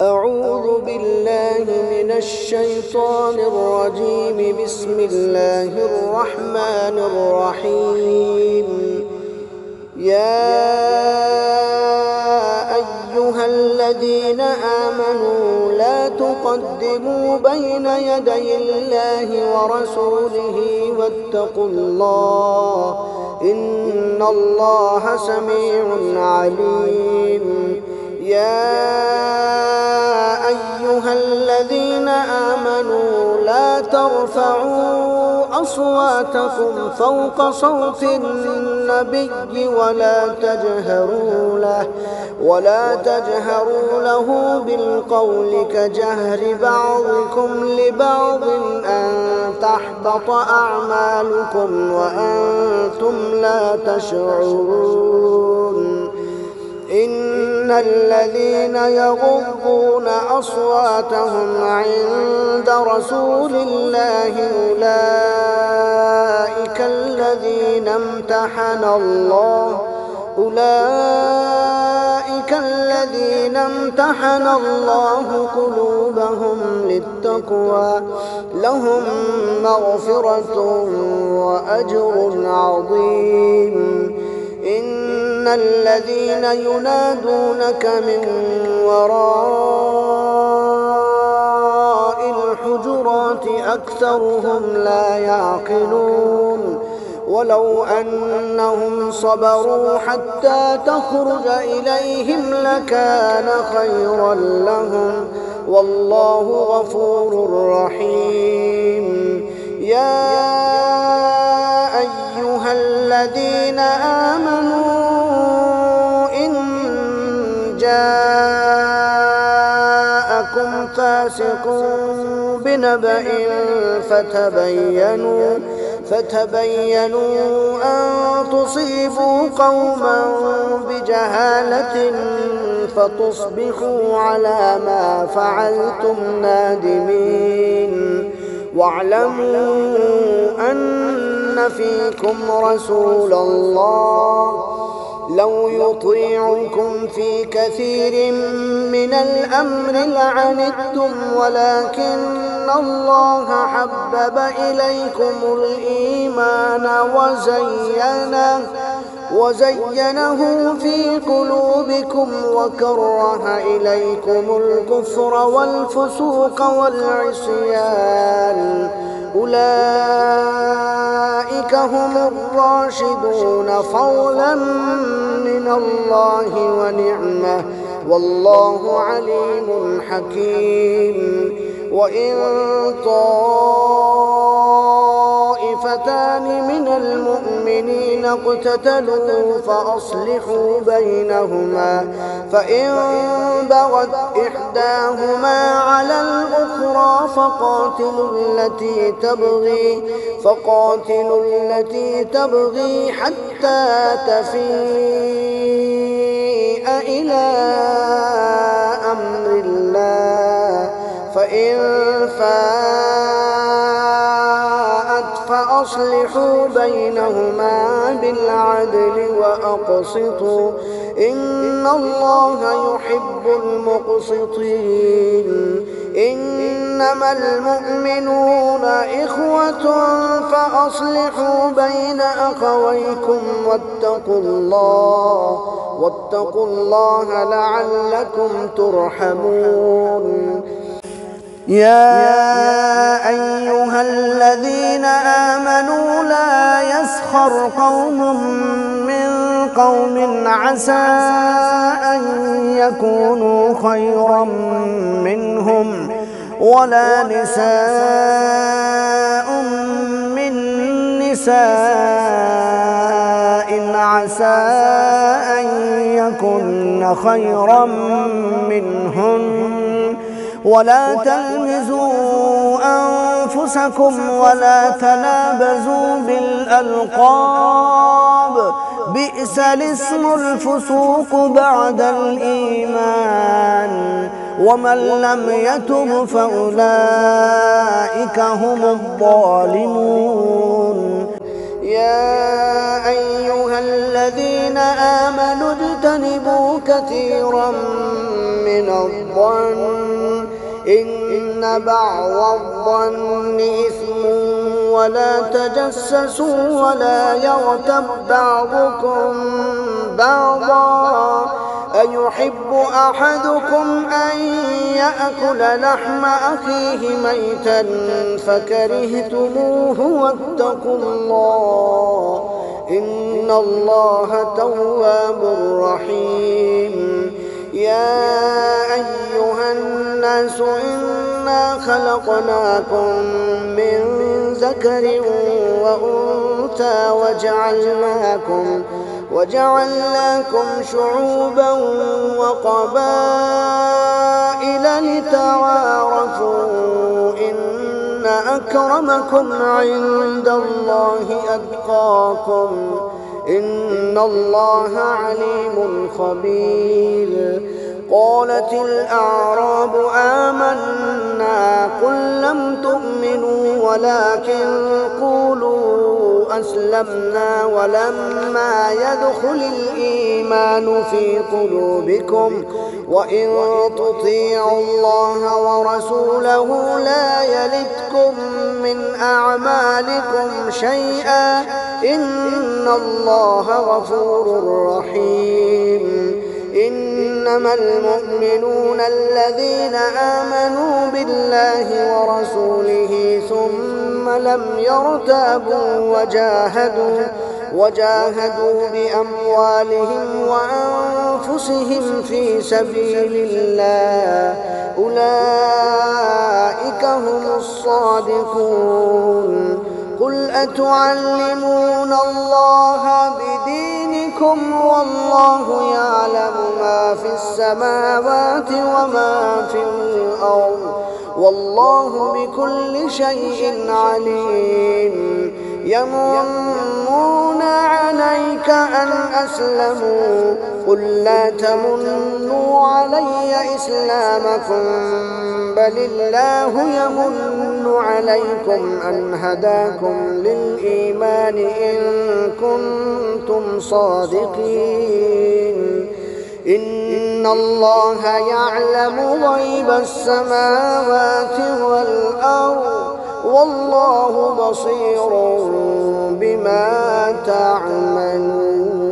أعوذ بالله من الشيطان الرجيم. بسم الله الرحمن الرحيم. يا أيها الذين آمنوا لا تقدموا بين يدي الله ورسوله واتقوا الله إن الله سميع عليم. يا أيها الذين آمنوا لا ترفعوا أصواتكم فوق صوت النبي ولا تجهروا له بالقول كجهر بعضكم لبعض أن تحبط أعمالكم وأنتم لا تشعرون. إن الذين يغضون أصواتهم عند رسول الله أولئك الذين امتحن الله قلوبهم للتقوى لهم مغفرة وأجر عظيم. إن الذين ينادونك من وراء الحجرات أكثرهم لا يعقلون. ولو أنهم صبروا حتى تخرج إليهم لكان خيرا لهم والله غفور رحيم. يا أيها الذين آمنوا إن جاءكم فاسق بنبأ فتبينوا أن تصيبوا قوما بجهالة فتصبحوا على ما فعلتم نادمين. واعلموا أن فيكم رسول الله لو يطيعكم في كثير من الأمر لعنتم ولكن الله حبب إليكم الإيمان وزينه في قلوبكم وكره إليكم الكفر والفسوق والعصيان أولئك هم الراشدون فضلا من الله ونعمة والله عليم حكيم. وإن طائفتان من المؤمنين اقتتلوا فأصلحوا بينهما فإن بغت إحداهما على الأخرى فقاتلوا التي تبغي حتى تفيء إلى أمر الله فإن فاءت فأصلحوا بينهما بالعدل وأقسطوا إن الله يحب المقسطين. إنما المؤمنون إخوة فأصلحوا بين أخويكم واتقوا الله لعلكم ترحمون. يا أيها الذين آمنوا لا يسخر قوم من قوم عسى أن يكونوا خيرا منهم ولا نساء من نساء عسى أن يكن خيرا منهن ولا تلمزوا أنفسكم ولا تنابزوا بالألقاب بئس الاسم الفسوق بعد الإيمان ومن لم يتب فأولئك هم الظالمون. يا أيها الذين آمنوا اجتنبوا كثيرا من الظن إن بعض الظن إثم ولا تجسسوا ولا يغتب بعضكم بعضا أيحب أحدكم أن يأكل لحم أخيه ميتا فكرهتموه واتقوا الله إن الله تواب رحيم يا أيها الناس إنا خلقناكم من ذكر وأنثى وجعلناكم شعوبا وقبائل لتعارفوا إن أكرمكم عند الله أتقاكم إن الله عليم خبير قالت الأعراب آمنا قل لم تؤمنوا ولكن قولوا أسلمنا ولما يدخل الإيمان في قلوبكم وإن تطيعوا الله ورسوله لا يلتكم من أعمالكم شيئا إن الله غفور رحيم إنما المؤمنون الذين آمنوا بالله ورسوله ثم لم يرتابوا وجاهدوا بأموالهم وأنفسهم في سبيل الله أولئك هم الصادقون قل أتعلمون الله بدينكم والله يعلم ما في السماوات وما في الأرض والله بكل شيء عليم يمنون عليك أن أسلموا قل لا تمنوا علي إسلامكم بل الله يمن عليكم أن هداكم للإيمان إن كنتم صادقين إن الله يعلم غيب السماوات والأرض والله بصير بما تعملون